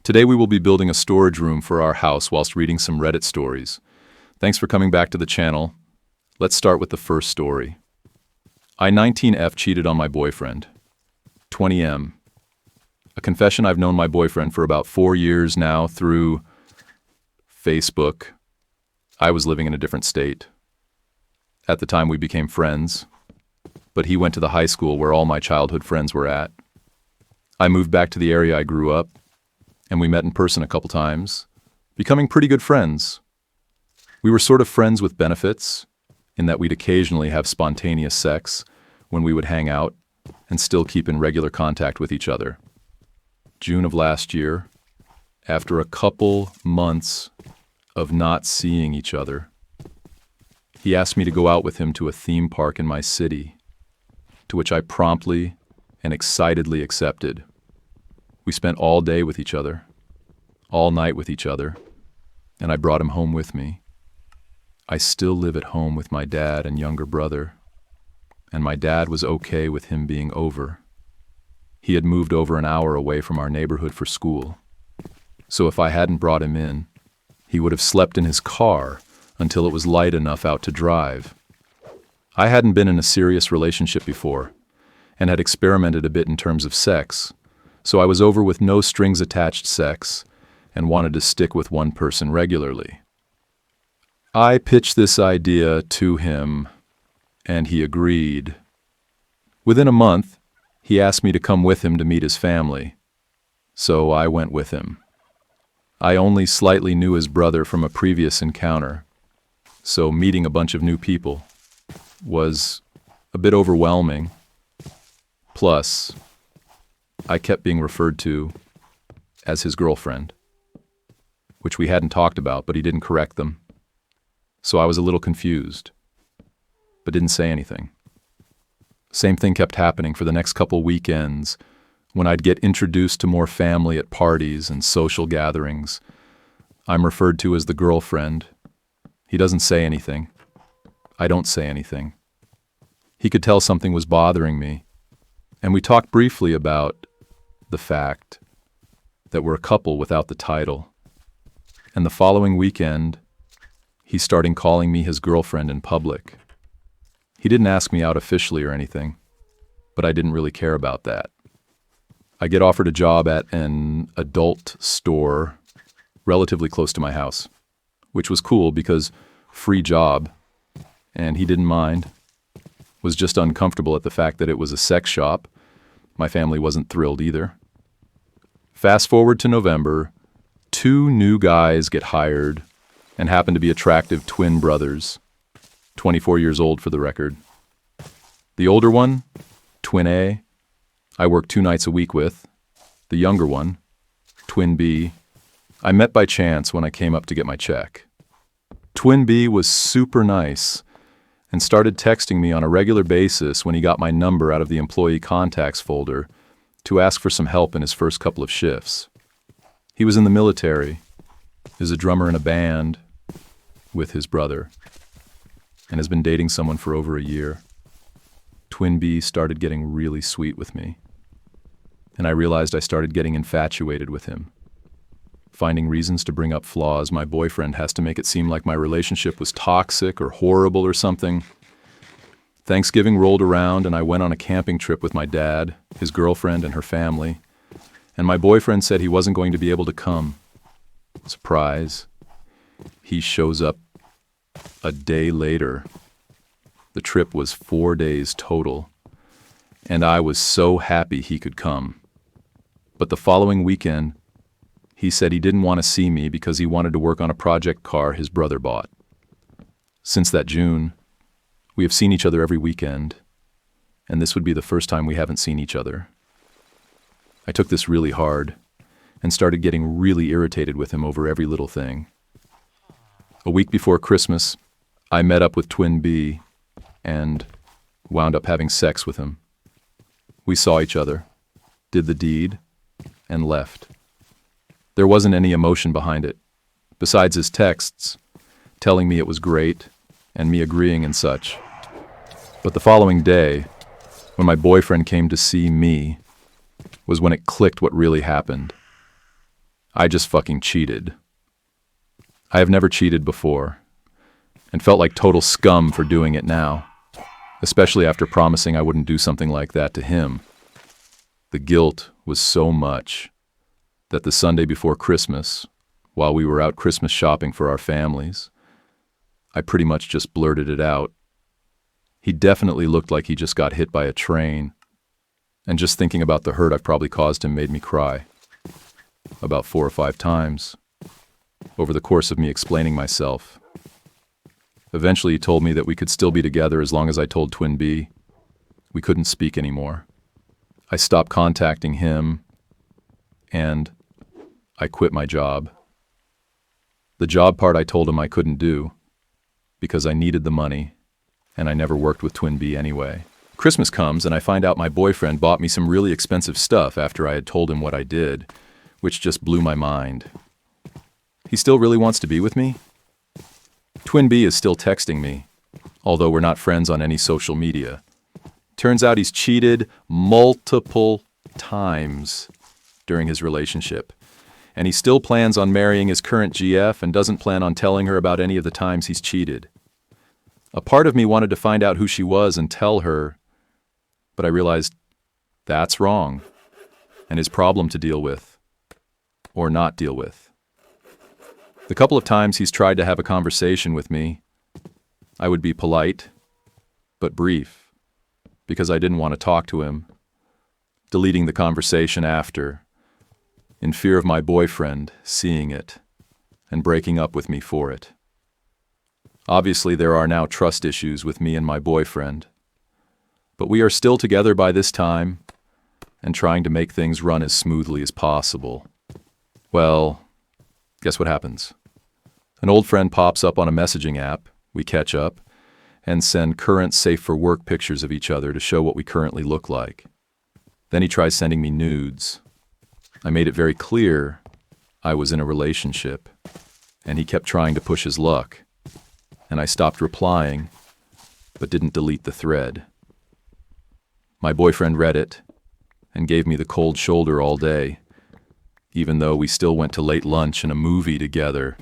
Today we will be building a storage room for our house whilst reading some Reddit stories. Thanks for coming back to the channel. Let's start with the first story. I-19F cheated on my boyfriend. 20M. A confession: I've known my boyfriend for about 4 years now through Facebook. I was living in a different state. At the time we became friends, but he went to the high school where all my childhood friends were at. I moved back to the area I grew up, and we met in person a couple times, becoming pretty good friends. We were sort of friends with benefits, in that we'd occasionally have spontaneous sex when we would hang out and still keep in regular contact with each other. June of last year, after a couple months of not seeing each other, he asked me to go out with him to a theme park in my city, to which I promptly and excitedly accepted. We spent all day with each other, all night with each other, and I brought him home with me. I still live at home with my dad and younger brother, and my dad was okay with him being over. He had moved over an hour away from our neighborhood for school, so if I hadn't brought him in, he would have slept in his car until it was light enough out to drive. I hadn't been in a serious relationship before, and had experimented a bit in terms of sex, so I was over with no strings attached sex and wanted to stick with one person regularly. I pitched this idea to him, and he agreed. Within a month, he asked me to come with him to meet his family, so I went with him. I only slightly knew his brother from a previous encounter, so meeting a bunch of new people was a bit overwhelming. Plus, I kept being referred to as his girlfriend, which we hadn't talked about, but he didn't correct them. So I was a little confused, but didn't say anything. Same thing kept happening for the next couple weekends when I'd get introduced to more family at parties and social gatherings. I'm referred to as the girlfriend. He doesn't say anything. I don't say anything. He could tell something was bothering me, and we talked briefly about the fact that we're a couple without the title. And the following weekend, he started calling me his girlfriend in public. He didn't ask me out officially or anything, but I didn't really care about that. I get offered a job at an adult store relatively close to my house, which was cool because free job, and he didn't mind. Was just uncomfortable at the fact that it was a sex shop. My family wasn't thrilled either. Fast forward to November, 2 new guys get hired and happen to be attractive twin brothers, 24 years old for the record. The older one, twin A, I work 2 nights a week with. The younger one, twin B, I met by chance when I came up to get my check. Twin B was super nice and started texting me on a regular basis when he got my number out of the employee contacts folder to ask for some help in his first couple of shifts. He was in the military, is a drummer in a band with his brother, and has been dating someone for over a year. Twin B started getting really sweet with me, and I realized I started getting infatuated with him. Finding reasons to bring up flaws, my boyfriend has to make it seem like my relationship was toxic or horrible or something. Thanksgiving rolled around and I went on a camping trip with my dad, his girlfriend, and her family, and my boyfriend said he wasn't going to be able to come. Surprise. He shows up a day later. The trip was 4 days total, and I was so happy he could come. But the following weekend, he said he didn't want to see me because he wanted to work on a project car his brother bought. Since that June, we have seen each other every weekend, and this would be the first time we haven't seen each other. I took this really hard and started getting really irritated with him over every little thing. A week before Christmas, I met up with Twin B and wound up having sex with him. We saw each other, did the deed, and left. There wasn't any emotion behind it, besides his texts, telling me it was great, and me agreeing and such. But the following day, when my boyfriend came to see me, was when it clicked what really happened. I just fucking cheated. I have never cheated before, and felt like total scum for doing it now, especially after promising I wouldn't do something like that to him. The guilt was so much that the Sunday before Christmas, while we were out Christmas shopping for our families, I pretty much just blurted it out. He definitely looked like he just got hit by a train, and just thinking about the hurt I've probably caused him made me cry. About 4 or 5 times, over the course of me explaining myself. Eventually he told me that we could still be together as long as I told Twin B we couldn't speak anymore. I stopped contacting him, and I quit my job. The job part I told him I couldn't do, because I needed the money, and I never worked with Twin B anyway. Christmas comes, and I find out my boyfriend bought me some really expensive stuff after I had told him what I did, which just blew my mind. He still really wants to be with me? Twin B is still texting me, although we're not friends on any social media. Turns out he's cheated multiple times during his relationship, and he still plans on marrying his current GF and doesn't plan on telling her about any of the times he's cheated. A part of me wanted to find out who she was and tell her, but I realized that's wrong and his problem to deal with, or not deal with. The couple of times he's tried to have a conversation with me, I would be polite, but brief, because I didn't want to talk to him, deleting the conversation after, in fear of my boyfriend seeing it and breaking up with me for it. Obviously, there are now trust issues with me and my boyfriend, but we are still together by this time and trying to make things run as smoothly as possible. Well, guess what happens? An old friend pops up on a messaging app, we catch up, and send current safe-for-work pictures of each other to show what we currently look like. Then he tries sending me nudes. I made it very clear I was in a relationship, and he kept trying to push his luck, and I stopped replying, but didn't delete the thread. My boyfriend read it and gave me the cold shoulder all day, even though we still went to late lunch and a movie together.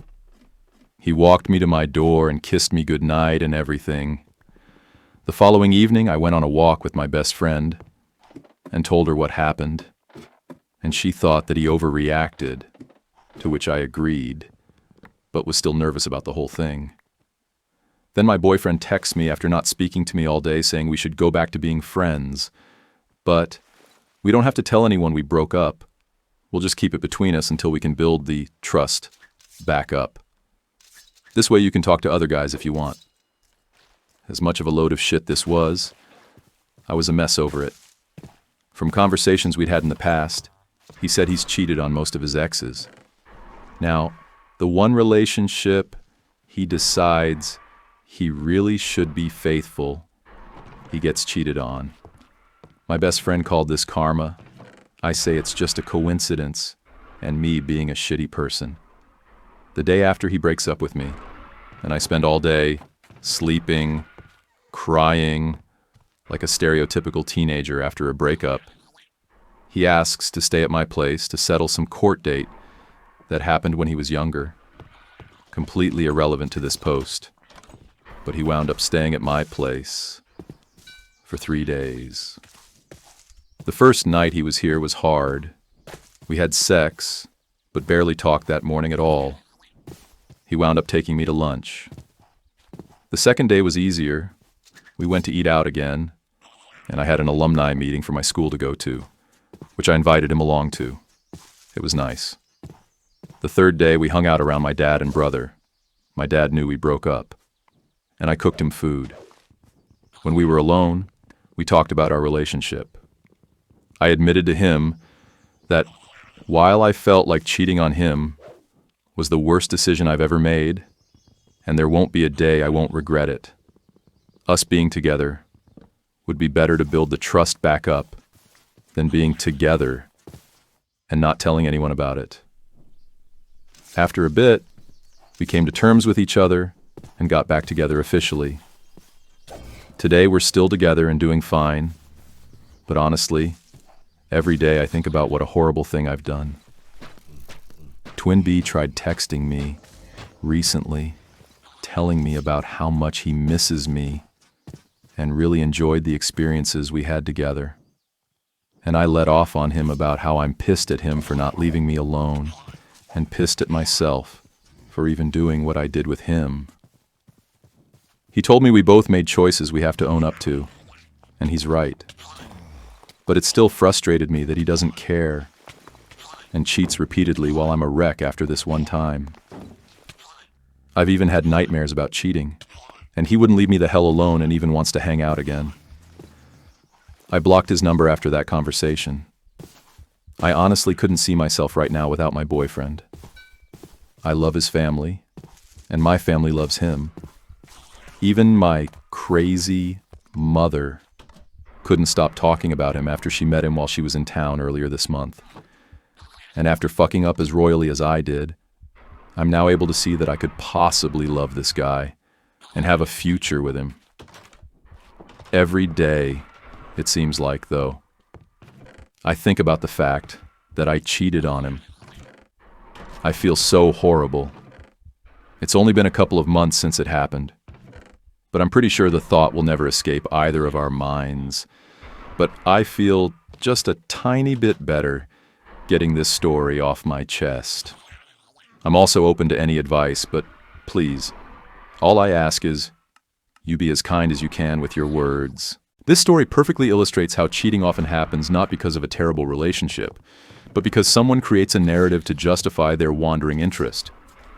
He walked me to my door and kissed me goodnight and everything. The following evening, I went on a walk with my best friend and told her what happened, and she thought that he overreacted, to which I agreed, but was still nervous about the whole thing. Then my boyfriend texts me after not speaking to me all day saying we should go back to being friends, but we don't have to tell anyone we broke up. We'll just keep it between us until we can build the trust back up. This way you can talk to other guys if you want. As much of a load of shit this was, I was a mess over it. From conversations we'd had in the past, he said he's cheated on most of his exes. Now, the one relationship he decides he really should be faithful, he gets cheated on. My best friend called this karma. I say it's just a coincidence and me being a shitty person. The day after he breaks up with me, and I spend all day sleeping, crying, like a stereotypical teenager after a breakup, he asks to stay at my place to settle some court date that happened when he was younger. Completely irrelevant to this post, but he wound up staying at my place for 3 days. The first night he was here was hard. We had sex, but barely talked that morning at all. He wound up taking me to lunch. The second day was easier. We went to eat out again, and I had an alumni meeting for my school to go to, which I invited him along to. It was nice. The third day, we hung out around my dad and brother. My dad knew we broke up, and I cooked him food. When we were alone, we talked about our relationship. I admitted to him that while I felt like cheating on him was the worst decision I've ever made, and there won't be a day I won't regret it, us being together would be better to build the trust back up than being together and not telling anyone about it. After a bit, we came to terms with each other and got back together officially. Today we're still together and doing fine, but honestly, every day I think about what a horrible thing I've done. Twin B tried texting me recently, telling me about how much he misses me and really enjoyed the experiences we had together. And I let off on him about how I'm pissed at him for not leaving me alone and pissed at myself for even doing what I did with him. He told me we both made choices we have to own up to, and he's right. But it still frustrated me that he doesn't care and cheats repeatedly while I'm a wreck after this one time. I've even had nightmares about cheating, and he wouldn't leave me the hell alone and even wants to hang out again. I blocked his number after that conversation. I honestly couldn't see myself right now without my boyfriend. I love his family, and my family loves him. Even my crazy mother couldn't stop talking about him after she met him while she was in town earlier this month. And after fucking up as royally as I did, I'm now able to see that I could possibly love this guy and have a future with him. Every day, it seems like, though, I think about the fact that I cheated on him. I feel so horrible. It's only been a couple of months since it happened, but I'm pretty sure the thought will never escape either of our minds. But I feel just a tiny bit better getting this story off my chest. I'm also open to any advice, but please, all I ask is you be as kind as you can with your words. This story perfectly illustrates how cheating often happens not because of a terrible relationship, but because someone creates a narrative to justify their wandering interest.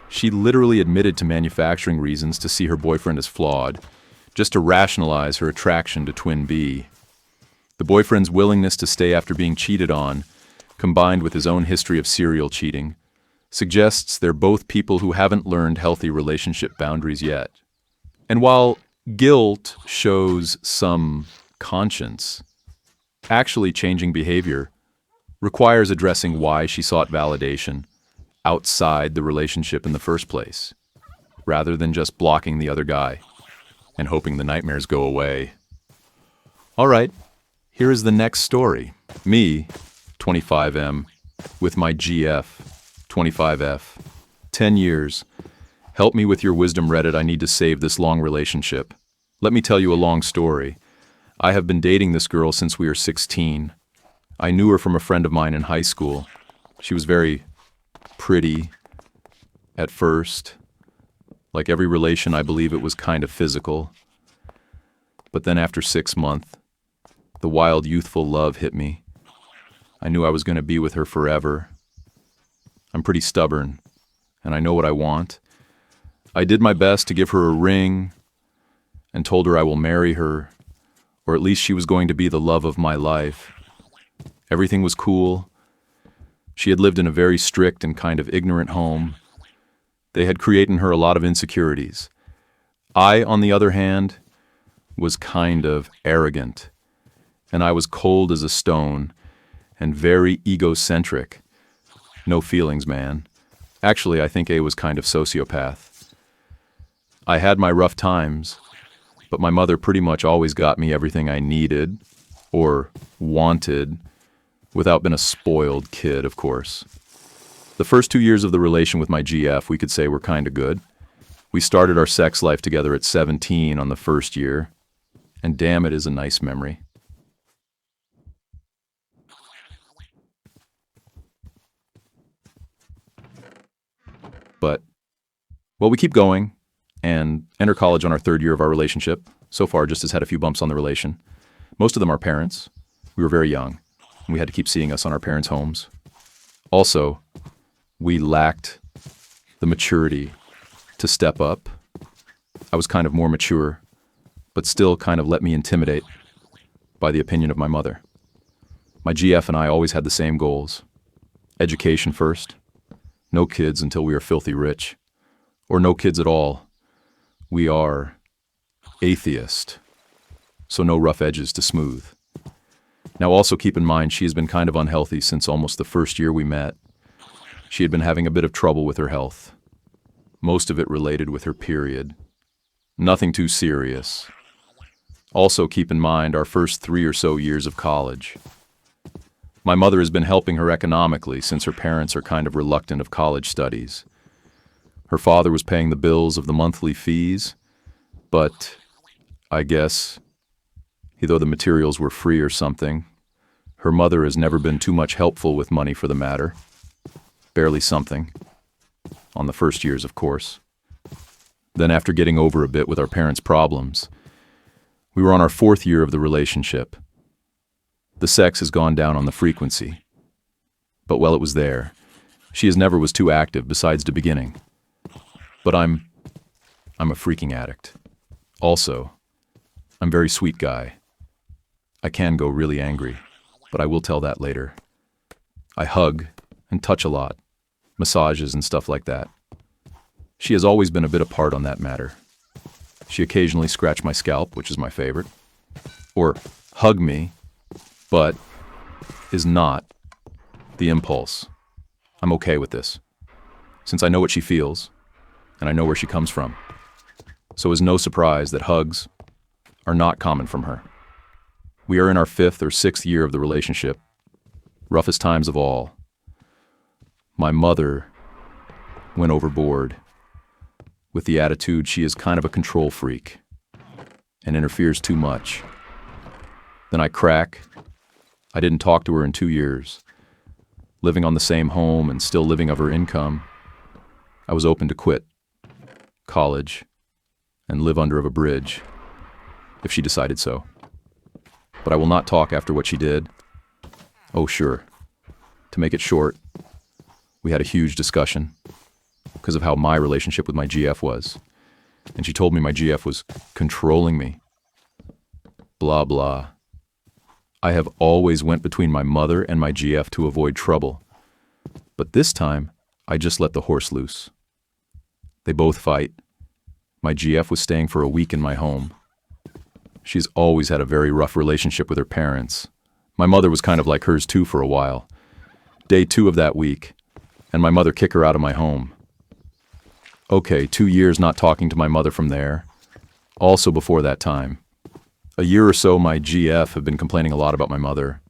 She literally admitted to manufacturing reasons to see her boyfriend as flawed, just to rationalize her attraction to Twin B. The boyfriend's willingness to stay after being cheated on, combined with his own history of serial cheating, suggests they're both people who haven't learned healthy relationship boundaries yet. And while guilt shows some conscience, actually changing behavior requires addressing why she sought validation outside the relationship in the first place, rather than just blocking the other guy and hoping the nightmares go away. All right, here is the next story. Me, 25M, with my GF, 25F. 10 years. Help me with your wisdom, Reddit. I need to save this long relationship. Let me tell you a long story. I have been dating this girl since we were 16. I knew her from a friend of mine in high school. She was very pretty at first. Like every relation, I believe it was kind of physical. But then after 6 months, the wild youthful love hit me. I knew I was going to be with her forever. I'm pretty stubborn, and I know what I want. I did my best to give her a ring and told her I will marry her, or at least she was going to be the love of my life. Everything was cool. She had lived in a very strict and kind of ignorant home. They had created in her a lot of insecurities. I, on the other hand, was kind of arrogant, and I was cold as a stone and very egocentric. No feelings, man. Actually, I think A was kind of sociopath. I had my rough times, but my mother pretty much always got me everything I needed or wanted, without being a spoiled kid, of course. The first 2 years of the relation with my GF, we could say, were kind of good. We started our sex life together at 17 on the first year, and damn, it is a nice memory. But, well, we keep going and enter college on our 3rd year of our relationship. So far, just has had a few bumps on the relation. Most of them are parents. We were very young, and we had to keep seeing us on our parents' homes. Also, we lacked the maturity to step up. I was kind of more mature, but still kind of let me intimidate by the opinion of my mother. My GF and I always had the same goals. Education first. No kids until we are filthy rich. Or no kids at all. We are atheist. So no rough edges to smooth. Now also keep in mind she has been kind of unhealthy since almost the first year we met. She had been having a bit of trouble with her health. Most of it related with her period. Nothing too serious. Also keep in mind our first 3 or so years of college. My mother has been helping her economically since her parents are kind of reluctant of college studies. Her father was paying the bills of the monthly fees, but I guess, though the materials were free or something, her mother has never been too much helpful with money for the matter. Barely something. On the first years, of course. Then after getting over a bit with our parents' problems, we were on our 4th year of the relationship. The sex has gone down on the frequency. But while it was there, she never was too active besides the beginning. But I'm a freaking addict. Also, I'm a very sweet guy. I can go really angry, but I will tell that later. I hug and touch a lot, massages and stuff like that. She has always been a bit apart on that matter. She occasionally scratched my scalp, which is my favorite, or hug me, but is not the impulse. I'm okay with this, since I know what she feels, and I know where she comes from. So it's no surprise that hugs are not common from her. We are in our 5th or 6th year of the relationship, roughest times of all. My mother went overboard with the attitude she is kind of a control freak and interferes too much. Then I crack. I didn't talk to her in 2 years. Living on the same home and still living of her income, I was open to quit college and live under a bridge if she decided so. But I will not talk after what she did. Oh, sure. To make it short, we had a huge discussion because of how my relationship with my GF was. And she told me my GF was controlling me. Blah, blah. I have always went between my mother and my GF to avoid trouble. But this time, I just let the horse loose. They both fight. My GF was staying for a week in my home. She's always had a very rough relationship with her parents. My mother was kind of like hers too for a while. Day 2 of that week, and my mother kicked her out of my home. Okay, 2 years not talking to my mother from there. Also before that time. A year or so, my GF had been complaining a lot about my mother.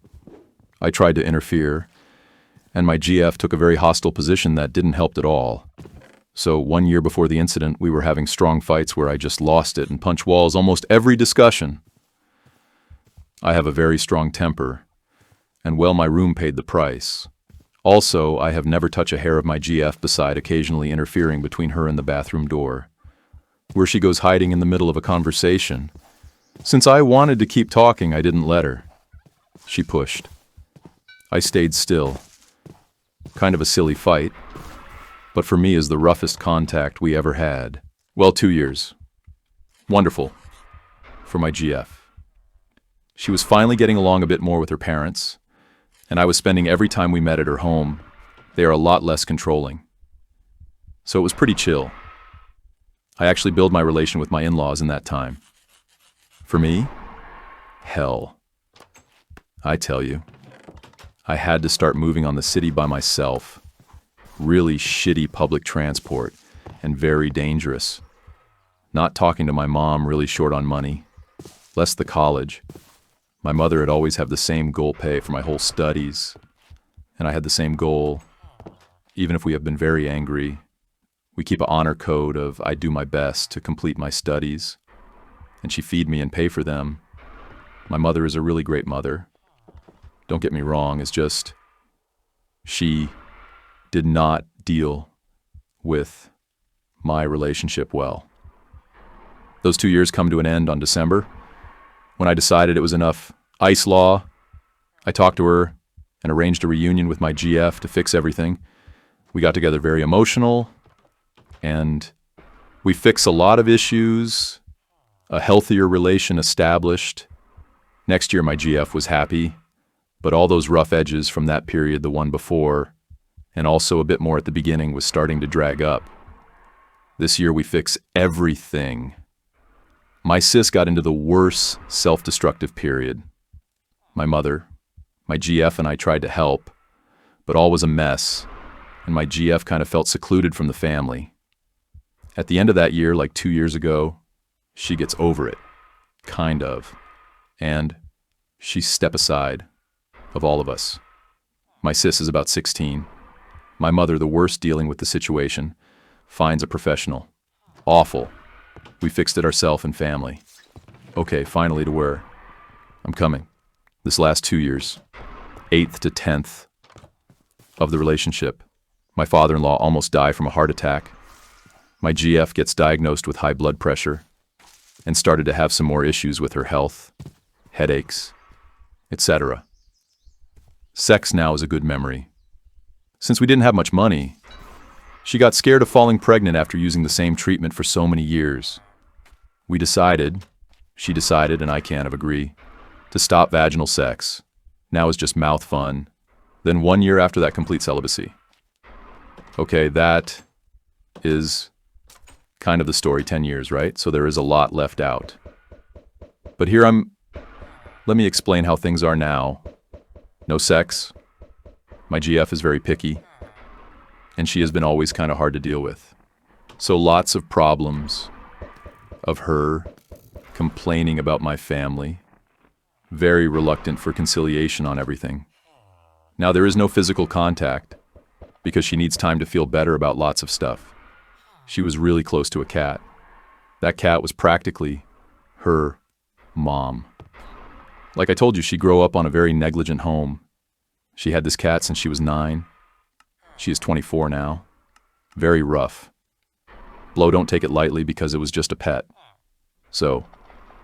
I tried to interfere, and my GF took a very hostile position that didn't help at all. So 1 year before the incident, we were having strong fights where I just lost it and punched walls almost every discussion. I have a very strong temper, and well, my room paid the price. Also, I have never touched a hair of my GF beside occasionally interfering between her and the bathroom door, where she goes hiding in the middle of a conversation. Since I wanted to keep talking, I didn't let her. She pushed. I stayed still. Kind of a silly fight, but for me is the roughest contact we ever had. Well, 2 years. Wonderful. For my GF. She was finally getting along a bit more with her parents, and I was spending every time we met at her home. They are a lot less controlling. So it was pretty chill. I actually built my relation with my in-laws in that time. For me, hell. I tell you, I had to start moving on the city by myself. Really shitty public transport, and very dangerous. Not talking to my mom, really short on money. Less the college. My mother had always had the same goal pay for my whole studies, and I had the same goal. Even if we have been very angry, we keep an honor code of I do my best to complete my studies, and she feed me and pay for them. My mother is a really great mother. Don't get me wrong, it's just she did not deal with my relationship well. Those 2 years come to an end on December. When I decided it was enough ICE law, I talked to her and arranged a reunion with my GF to fix everything. We got together very emotional, and we fixed a lot of issues, a healthier relation established. Next year, my GF was happy, but all those rough edges from that period, the one before, and also a bit more at the beginning, was starting to drag up. This year, we fix everything. My sis got into the worst self-destructive period. My mother, my GF, and I tried to help, but all was a mess, and my GF kind of felt secluded from the family. At the end of that year, like 2 years ago, she gets over it, kind of, and she stepped aside of all of us. My sis is about 16. My mother, the worst dealing with the situation, finds a professional. Awful. We fixed it ourselves and family. Okay, finally to where I'm coming. This last 2 years, 8th to 10th of the relationship, my father-in-law almost died from a heart attack. My GF gets diagnosed with high blood pressure and started to have some more issues with her health, headaches, etc. Sex now is a good memory. Since we didn't have much money, she got scared of falling pregnant after using the same treatment for so many years. She decided, and I can't agree, to stop vaginal sex. Now is just mouth fun. Then 1 year after that, complete celibacy. Okay, that is kind of the story, 10 years, right? So there is a lot left out. But let me explain how things are now. No sex. My GF is very picky. And she has been always kind of hard to deal with. So lots of problems of her complaining about my family. Very reluctant for conciliation on everything. Now there is no physical contact because she needs time to feel better about lots of stuff. She was really close to a cat. That cat was practically her mom. Like I told you, she grew up on a very negligent home. She had this cat since she was 9. She is 24 now. Very rough. Blow, don't take it lightly because it was just a pet. So,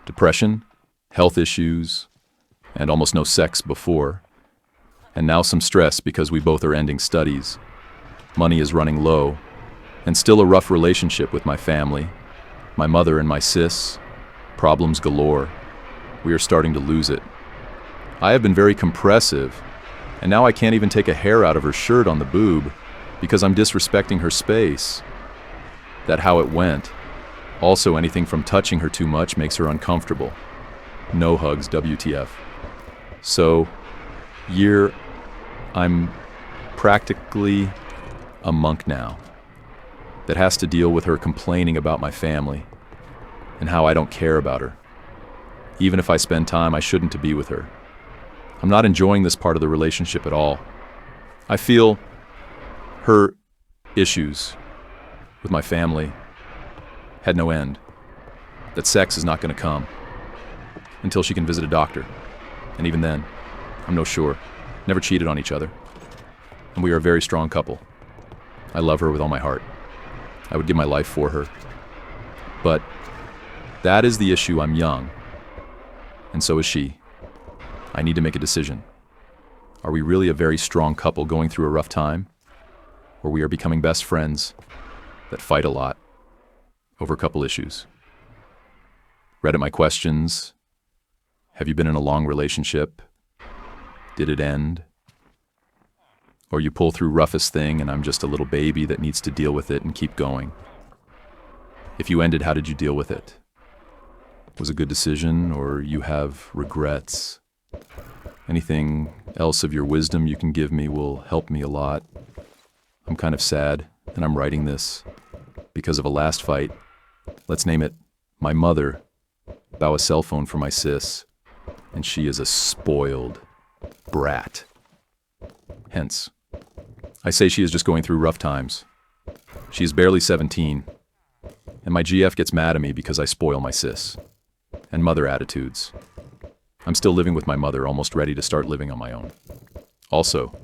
depression, health issues, and almost no sex before. And now some stress because we both are ending studies. Money is running low. And still a rough relationship with my family. My mother and my sis. Problems galore. We are starting to lose it. I have been very compressive, and now I can't even take a hair out of her shirt on the boob because I'm disrespecting her space. That how it went. Also, anything from touching her too much makes her uncomfortable. No hugs, WTF. So, I'm practically a monk now that has to deal with her complaining about my family and how I don't care about her. Even if I spend time, I shouldn't to be with her. I'm not enjoying this part of the relationship at all. I feel her issues with my family had no end. That sex is not going to come until she can visit a doctor. And even then, I'm no sure. Never cheated on each other. And we are a very strong couple. I love her with all my heart. I would give my life for her. But that is the issue. I'm young. And so is she. I need to make a decision. Are we really a very strong couple going through a rough time? Or we are becoming best friends that fight a lot over a couple issues? Read at my questions. Have you been in a long relationship? Did it end? Or you pull through roughest thing and I'm just a little baby that needs to deal with it and keep going? If you ended, how did you deal with it? Was it a good decision, or you have regrets? Anything else of your wisdom you can give me will help me a lot. I'm kind of sad, and I'm writing this because of a last fight. Let's name it my mother. Bow a cell phone for my sis, and she is a spoiled brat. Hence, I say she is just going through rough times. She is barely 17, and my GF gets mad at me because I spoil my sis. And mother attitudes. I'm still living with my mother, almost ready to start living on my own. Also,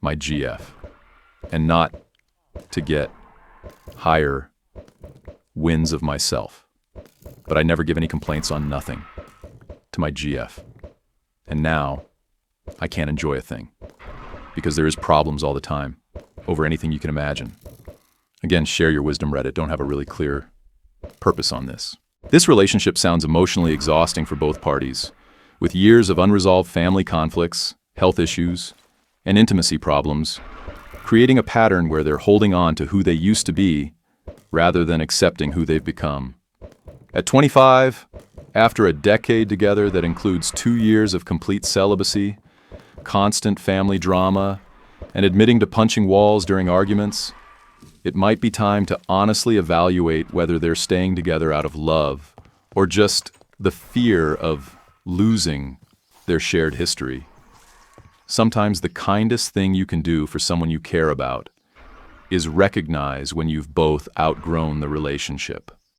my GF. And not to get higher wins of myself. But I never give any complaints on nothing to my GF. And now, I can't enjoy a thing. Because there is problems all the time, over anything you can imagine. Again, share your wisdom, Reddit. Don't have a really clear purpose on this. This relationship sounds emotionally exhausting for both parties, with years of unresolved family conflicts, health issues, and intimacy problems, creating a pattern where they're holding on to who they used to be rather than accepting who they've become. At 25, after a decade together that includes 2 years of complete celibacy, constant family drama, and admitting to punching walls during arguments, it might be time to honestly evaluate whether they're staying together out of love or just the fear of losing their shared history. Sometimes the kindest thing you can do for someone you care about is recognize when you've both outgrown the relationship.